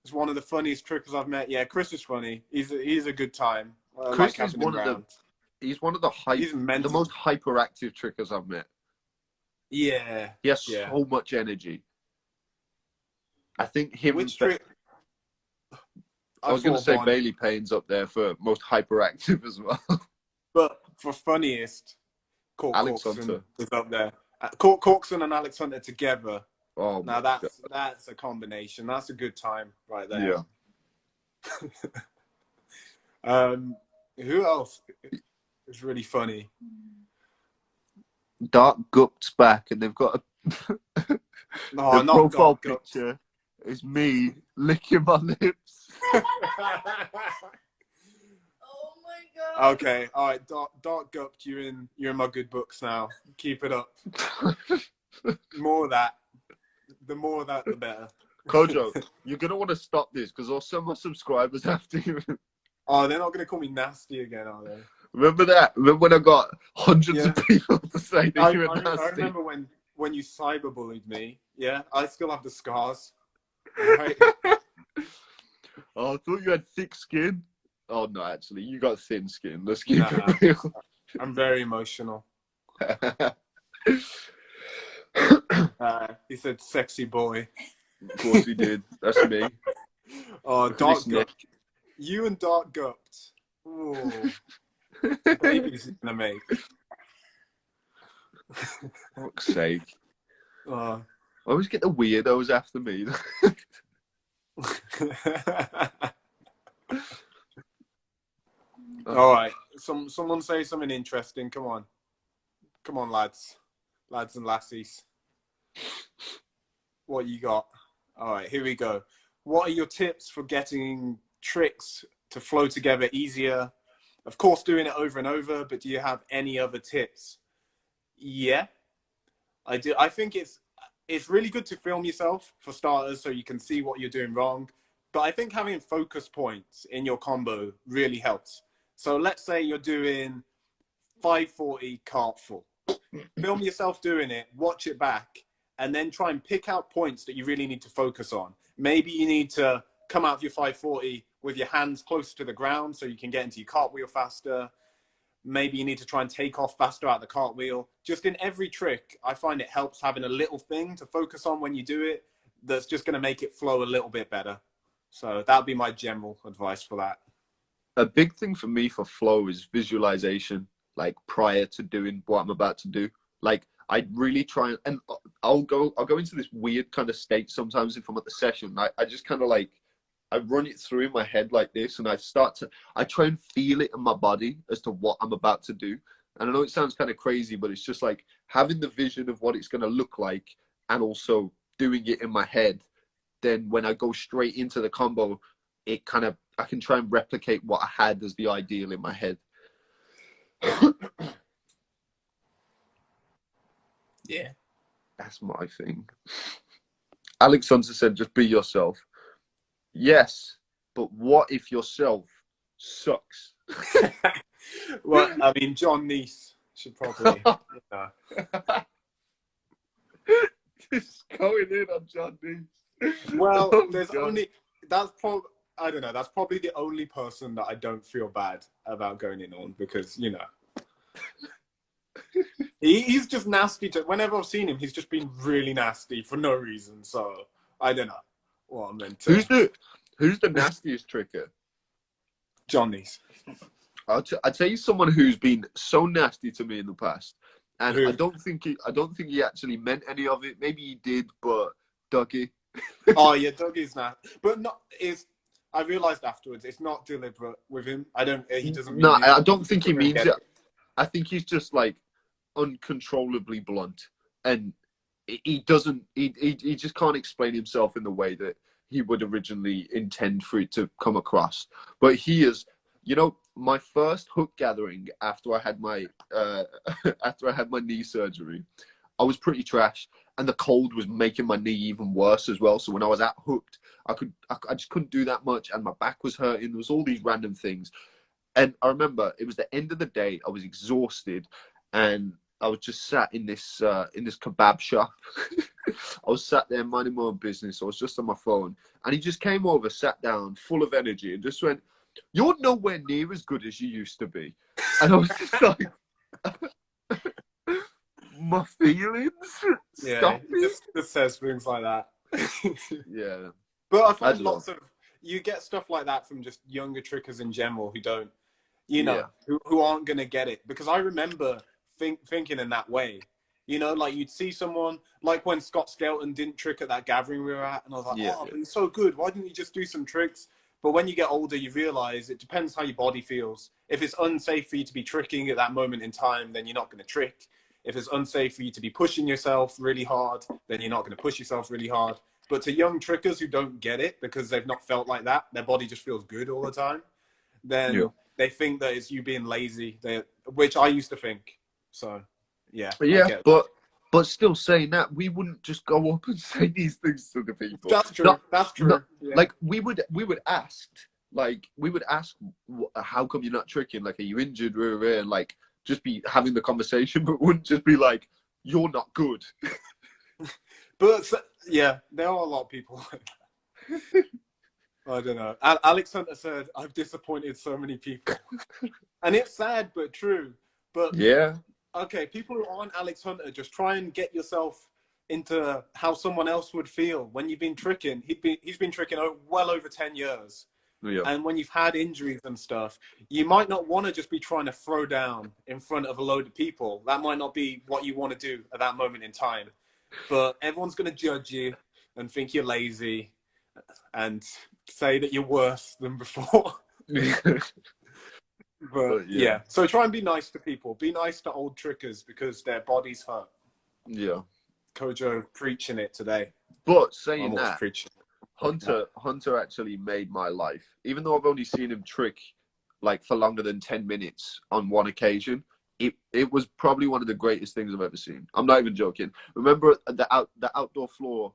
is one of the funniest trickers I've met. Yeah, Chris is funny. He's a good time. Chris like is one of the. He's one of the the most hyperactive trickers I've met. Yeah. He has so much energy. I think him. Which trick? I was going to say Bailey Payne's up there for most hyperactive as well. But for funniest, Alex Corkson Hunter is up there. Corkson and Alex Hunter together. Oh, now that's a combination. That's a good time right there. Yeah. Who else is really funny? Dark Gup's back, and they've got the profile picture is me licking my lips. Oh my god. Okay, all right, Dark Gup, you're in my good books now. Keep it up. More of that. The more of that, the better. Kojo, you're gonna want to stop this because also my subscribers have to. Oh, they're not gonna call me nasty again, are they? Remember that? Remember when I got hundreds of people to say that you were nasty? I remember when you cyberbullied me. Yeah, I still have the scars. Right? Oh, I thought you had thick skin. Oh no, actually, you got thin skin. Let's keep it real. I'm very emotional. He said, "Sexy boy." Of course he did. That's me. Oh, Dark Gup. You and Dark Gupped. Ooh. Babies gonna make. Fuck's sake. I always get the weirdos after me. All right. Someone say something interesting. Come on, lads and lassies. What you got? All right, here we go. What are your tips for getting tricks to flow together easier? Of course, doing it over and over, but do you have any other tips? Yeah, I do. I think it's really good to film yourself for starters, so you can see what you're doing wrong. But I think having focus points in your combo really helps. So let's say you're doing 540 cart full. Film yourself doing it, watch it back, and then try and pick out points that you really need to focus on. Maybe you need to come out of your 540 with your hands closer to the ground so you can get into your cartwheel faster. Maybe you need to try and take off faster out of the cartwheel. Just in every trick, I find it helps having a little thing to focus on when you do it that's just going to make it flow a little bit better. So that would be my general advice for that. A big thing for me for flow is visualization, like prior to doing what I'm about to do. Like I really try and I'll go into this weird kind of state sometimes if I'm at the session. I just kind of like, I run it through in my head like this, and I try and feel it in my body as to what I'm about to do. And I know it sounds kind of crazy, but it's just like having the vision of what it's going to look like and also doing it in my head. Then when I go straight into the combo, I can try and replicate what I had as the ideal in my head. Yeah. That's my thing. Alex Hunter said, just be yourself. Yes, but what if yourself sucks? Well, I mean, John Neese should probably. Just going in on John Neese. Well, I don't know. That's probably the only person that I don't feel bad about going in on because, you know, he's just nasty. Whenever I've seen him, he's just been really nasty for no reason. So I don't know what I meant to. Who's the nastiest tricker? John Neese. I'll tell you someone who's been so nasty to me in the past, and I don't think he actually meant any of it. Maybe he did, but Dougie. Oh yeah, Dougie's nasty, but not is. I realized afterwards it's not deliberate with him. He doesn't. No, I don't think he means it. I think he's just like uncontrollably blunt, and he doesn't. He just can't explain himself in the way that he would originally intend for it to come across. But he is You know, my first hook gathering after I had my after I had my knee surgery, I was pretty trash, and the cold was making my knee even worse as well. So when I was at hooked, I just couldn't do that much, and my back was hurting. There was all these random things, and I remember it was the end of the day. I was exhausted, and I was just sat in this kebab shop. I was sat there minding my own business. I was just on my phone, and he just came over, sat down, full of energy, and just went, "You're nowhere near as good as you used to be." And I was just like, "My feelings, Yeah, stop me." just says things like that. Yeah, But I I find don't know. lots of you get stuff like that from just younger trickers in general who don't, you know, Yeah, who aren't gonna get it. Because I remember thinking in that way. You know, like you'd see someone like when Scott Skelton didn't trick at that gathering we were at, and I was like, yeah, oh, but he's so good. Why didn't he just do some tricks? But when you get older, you realize it depends how your body feels. If it's unsafe for you to be tricking at that moment in time, then you're not going to trick. If it's unsafe for you to be pushing yourself really hard, then you're not going to push yourself really hard. But to young trickers who don't get it because they've not felt like that, their body just feels good all the time, yeah. then they think that it's you being lazy, which I used to think. So, yeah, I Yeah, get it. but still saying that, we wouldn't just go up and say these things to the people. That's true. Not, That's true. not Yeah. like we would ask, how come you're not tricking? Like, are you injured? And like just be having the conversation, but wouldn't just be like, you're not good. But yeah, there are a lot of people like that. I don't know. Alex Hunter said, "I've disappointed so many people," and it's sad but true. But Yeah, okay, people who aren't Alex Hunter, just try and get yourself into how someone else would feel when you've been tricking. He's been tricking well over 10 years. yeah, And when you've had injuries and stuff, you might not want to just be trying to throw down in front of a load of people. That might not be what you want to do at that moment in time. But everyone's going to judge you and think you're lazy and say that you're worse than before. But yeah, so try and be nice to people. Be nice to old trickers because their bodies hurt. yeah. Kojo preaching it today. But I'm saying always that, preaching. Hunter actually made my life. Even though I've only seen him trick like for longer than 10 minutes on one occasion, it was probably one of the greatest things I've ever seen. I'm not even joking. Remember the outdoor floor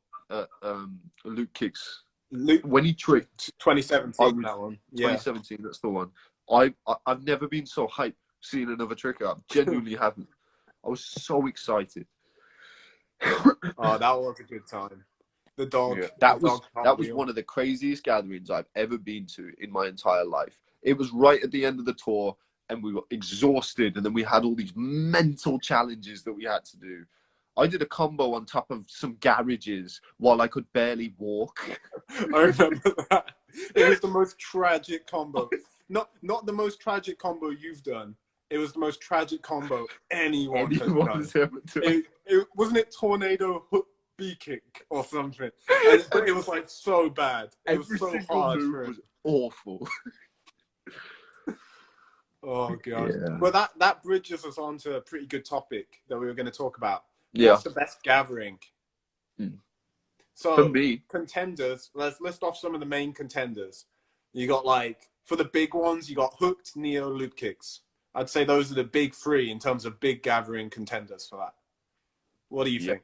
Luke kicks Luke, when he tricked 2017, that one. Yeah. 2017, that's the one. I've never been so hyped seeing another tricker. I genuinely haven't. I was so excited. Oh, that was a good time. The dog. Yeah, That that was one of the craziest gatherings I've ever been to in my entire life. It was right at the end of the tour, and we were exhausted, and then we had all these mental challenges that we had to do. I did a combo on top of some garages while I could barely walk. I remember that. It was the most tragic combo. Not the most tragic combo you've done. It was the most tragic combo anyone has done. Ever done. It wasn't it tornado hook B kick or something. But it was like so bad. It Every was so single hard. move was awful. Oh god. Yeah. Well, that bridges us on to a pretty good topic that we were going to talk about. Yeah. What's the best gathering? So For me, contenders. Let's list off some of the main contenders. You got like for the big ones, you got hooked, neo, loop kicks. I'd say those are the big three in terms of big gathering contenders for that. What do you think?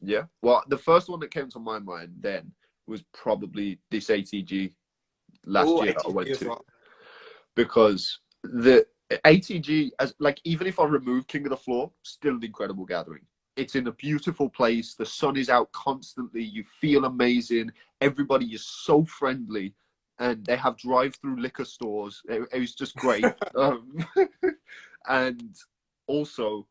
Yeah. Well, the first one that came to my mind then was probably this ATG last year that I went to. Well. Because the ATG, as like, even if I remove King of the Floor, still an incredible gathering. It's in a beautiful place. The sun is out constantly. You feel amazing. Everybody is so friendly. And they have drive-through liquor stores. It was just great. And also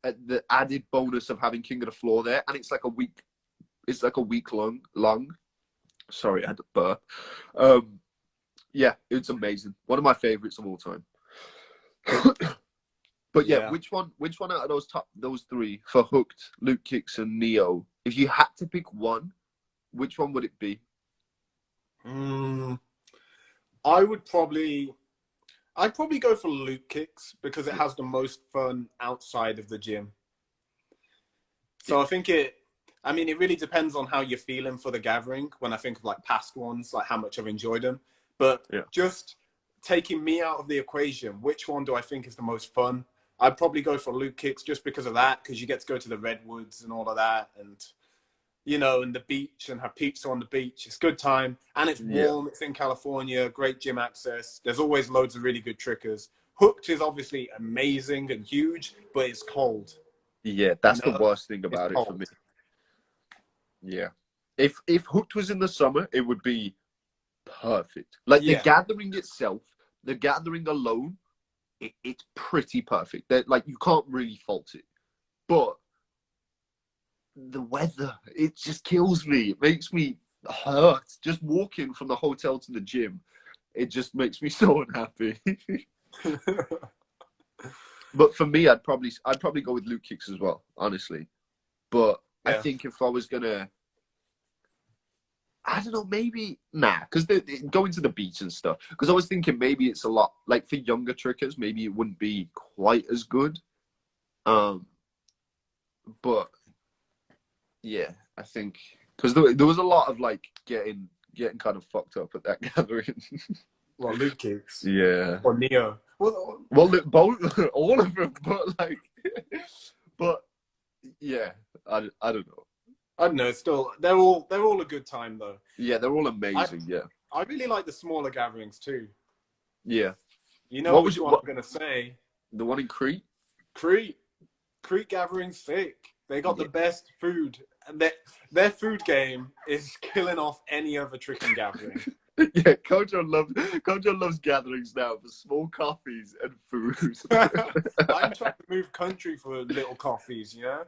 the added bonus of having King of the Floor there, and it's like a week long. Sorry, I had to burp. Yeah, it's amazing. One of my favorites of all time. But yeah, which one out of those three for hooked, Luke kicks, and Neo? If you had to pick one, which one would it be? I'd probably go for Luke kicks because it has the most fun outside of the gym. So I think it really depends on how you're feeling for the gathering. When I think of like past ones, like how much I've enjoyed them, but just taking me out of the equation, which one do I think is the most fun? I'd probably go for Luke Kicks just because of that, because you get to go to the redwoods and all of that, and and the beach and have pizza on the beach. It's good time, and it's warm. It's in California, great gym access. There's always loads of really good trickers. Hooked is obviously amazing and huge, but it's cold. Yeah, that's the worst thing about it for me. Yeah. If Hooked was in the summer, it would be perfect. Like the gathering itself, the gathering alone, it's pretty perfect. Like you can't really fault it. But the weather, it just kills me. It makes me hurt. Just walking from the hotel to the gym, it just makes me so unhappy. But for me, I'd probably go with Luke Kicks as well, honestly. But I think if I was gonna, I don't know, maybe because going to the beach and stuff. Because I was thinking maybe it's a lot like for younger trickers, maybe it wouldn't be quite as good. But yeah, I think because there was a lot of like getting kind of fucked up at that gathering. Well, Luke Kicks. Yeah. Or Neo. Well, both, all of them, but yeah, I don't know. I don't know. Still, they're all a good time though. Yeah, they're all amazing. I really like the smaller gatherings too. Yeah. You know what I'm gonna say? The one in Crete. Crete gathering's sick. They got the best food. Their food game is killing off any other tricking gathering. Yeah, Kojo loves gatherings now for small coffees and food. I'm trying to move country for little coffees, you know?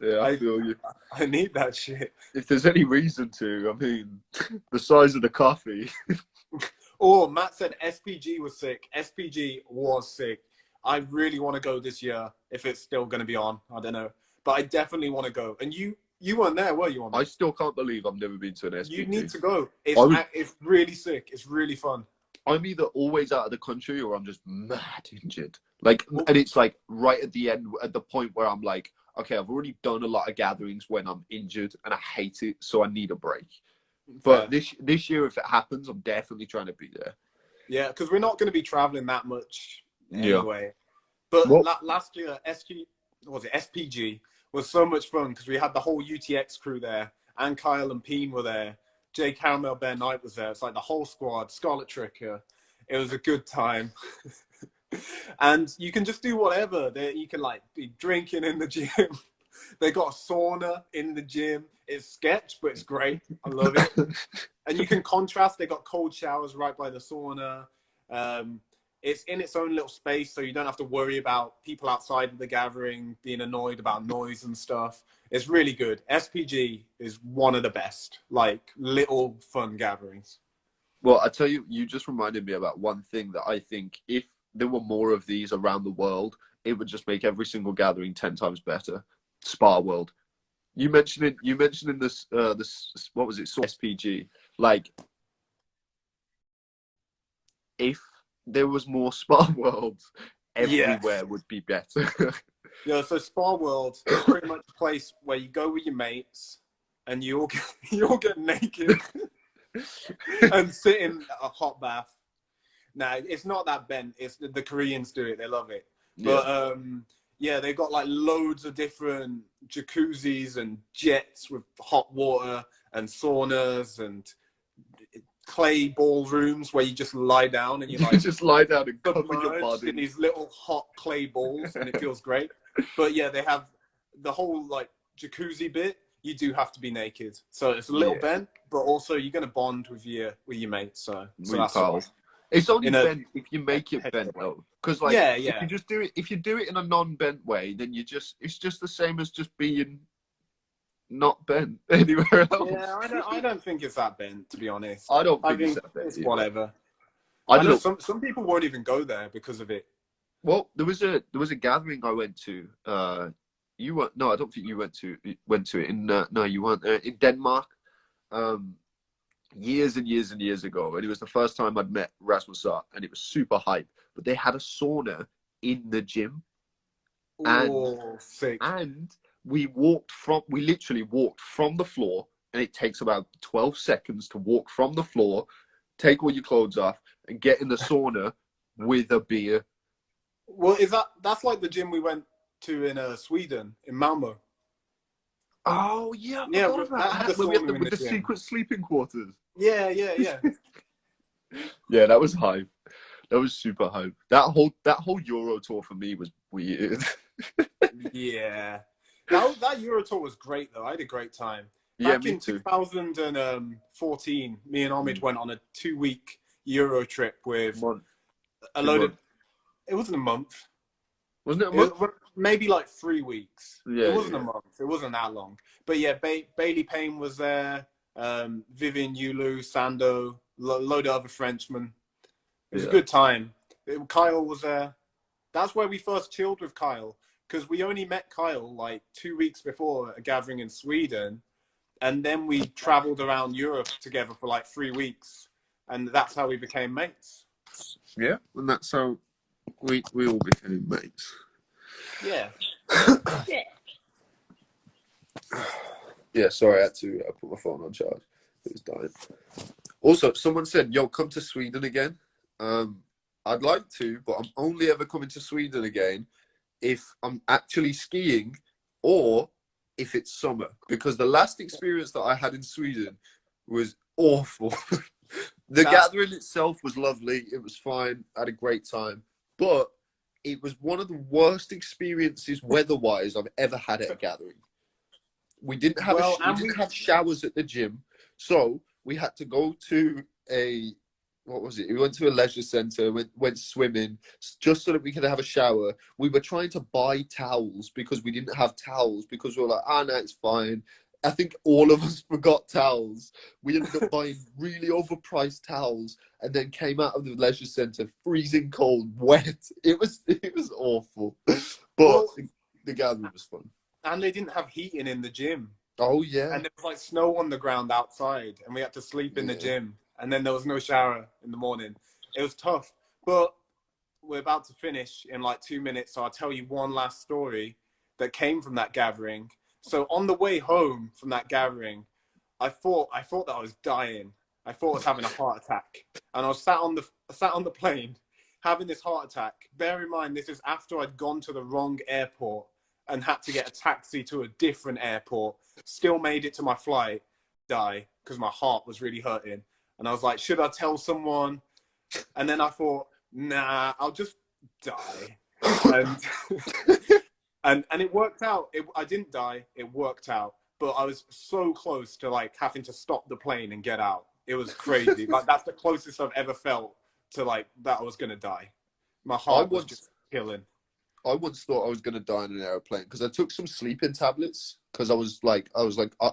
Yeah, I feel you. I need that shit. If there's any reason to, I mean, the size of the coffee. Oh, Matt said SPG was sick. SPG was sick. I really want to go this year, if it's still going to be on. I don't know. But I definitely want to go. And you weren't there, were you? I still can't believe I've never been to an SPG. You need to go. It's really sick. It's really fun. I'm either always out of the country or I'm just mad injured. Like, and it's like right at the end, at the point where I'm like, okay, I've already done a lot of gatherings when I'm injured and I hate it, so I need a break. But this year, if it happens, I'm definitely trying to be there. Yeah, because we're not going to be traveling that much anyway. But last year, SPG was so much fun because we had the whole UTX crew there, and Kyle and Peen were there. Jay Caramel Bear Knight was there. It's like the whole squad, Scarlet Tricker. It was a good time. And you can just do whatever. You can like be drinking in the gym. They got a sauna in the gym. It's sketch, but it's great. I love it. And you can contrast. They got cold showers right by the sauna. It's in its own little space, so you don't have to worry about people outside of the gathering being annoyed about noise and stuff. It's really good. SPG is one of the best, like, little fun gatherings. Well, I tell you, you just reminded me about one thing that I think if there were more of these around the world, it would just make every single gathering 10 times better. Spa World. You mentioned in this what was it? SPG. Like, if there was more Spa Worlds, everywhere would be better. Yeah, so Spa World is pretty much a place where you go with your mates and you all get naked and sit in a hot bath. Now, it's not that bent. It's the Koreans do it. They love it. But they've got like loads of different jacuzzis and jets with hot water and saunas and clay ballrooms where you just lie down and you just lie down and cover your body in these little hot clay balls, and it feels great. But yeah, they have the whole like jacuzzi bit. You do have to be naked, so it's a little bent, but also you're gonna bond with your mates. So that's all. It's only bent if you make it bent though, because like if you just do it, if you do it in a non-bent way, then it's just the same as just being not bent anywhere else. Yeah, I don't think it's that bent, to be honest. I don't think it's that bent. It's whatever. I know some people won't even go there because of it. Well, there was a gathering I went to. You were no, I don't think you went to it. No, you weren't in Denmark. Years and years and years ago, and it was the first time I'd met Rasmus Art, and it was super hype. But they had a sauna in the gym, sick. And we literally walked from the floor, and it takes about 12 seconds to walk from the floor take all your clothes off, and get in the sauna with a beer. Well, that's like the gym we went to in Sweden, in Malmo. Oh yeah, I Yeah, forgot about that had that. the When we had sauna in with the the gym. secret sleeping quarters. Yeah. Yeah, that was hype. That was super hype. That whole Euro tour for me was weird. Yeah. That Euro tour was great though. I had a great time. Yeah, Back me in too. 2014, me and Omid went on a 2-week Euro trip with Month. a 2 load months. of. It wasn't a month. Wasn't it a It month? was maybe like 3 weeks. Yeah, It wasn't yeah. a month. It wasn't that long. But yeah, Bailey Payne was there. Vivian Yulu, Sando, load of other Frenchmen. It was a good time. Kyle was there. That's where we first chilled with Kyle, because we only met Kyle like 2 weeks before a gathering in Sweden, and then we traveled around Europe together for like 3 weeks, and that's how we became mates. Yeah, and that's how we all became mates. Yeah. Yeah, sorry, I had to put my phone on charge. It was dying. Also, someone said, "Yo, come to Sweden again." I'd like to, but I'm only ever coming to Sweden again if I'm actually skiing or if it's summer. Because the last experience that I had in Sweden was awful. The gathering itself was lovely. It was fine. I had a great time. But it was one of the worst experiences weather-wise I've ever had at a gathering. We didn't have have showers at the gym, so we had to go to what was it? We went to a leisure centre, went swimming, just so that we could have a shower. We were trying to buy towels because we didn't have towels, because we were like, no, it's fine. I think all of us forgot towels. We ended up buying really overpriced towels, and then came out of the leisure centre freezing cold, wet. It was awful, but the gathering was fun. And they didn't have heating in the gym. Oh yeah. And there was like snow on the ground outside, and we had to sleep in the gym. And then there was no shower in the morning. It was tough. But we're about to finish in like 2 minutes, so I'll tell you one last story that came from that gathering. So on the way home from that gathering, I thought that I was dying. I thought I was having a heart attack. And I was sat on the plane having this heart attack. Bear in mind, this is after I'd gone to the wrong airport and had to get a taxi to a different airport. Still made it to my flight, die, because my heart was really hurting. And I was like, should I tell someone? And then I thought, nah, I'll just die. And it worked out. I didn't die. It worked out. But I was so close to like having to stop the plane and get out. It was crazy. Like that's the closest I've ever felt to like that I was going to die. My heart was just killing. I once thought I was going to die in an airplane because I took some sleeping tablets because I was like,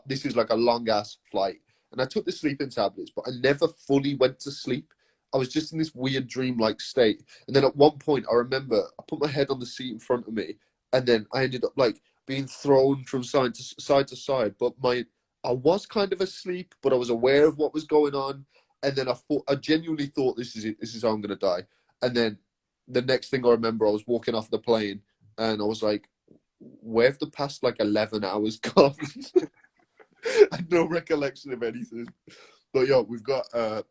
this is like a long ass flight. And I took the sleeping tablets, but I never fully went to sleep. I was just in this weird dream-like state. And then at one point, I remember I put my head on the seat in front of me, and then I ended up like being thrown from side to side. But I was kind of asleep, but I was aware of what was going on. And then I genuinely thought, this is it. This is how I'm going to die. And then the next thing I remember, I was walking off the plane, and I was like, where have the past like 11 hours gone? I had no recollection of anything. But yo, we've got 1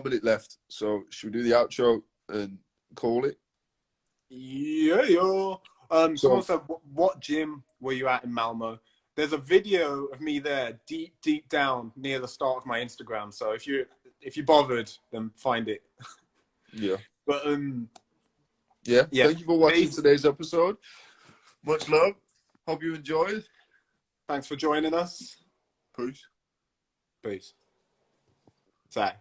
minute left. So should we do the outro and call it? Yeah. Someone said, what gym were you at in Malmo? There's a video of me there, deep down near the start of my Instagram. So if you bothered, then find it. Yeah. But yeah. Thank you for watching today's episode. Much love. Hope you enjoyed. Thanks for joining us. Peace. Peace. Say.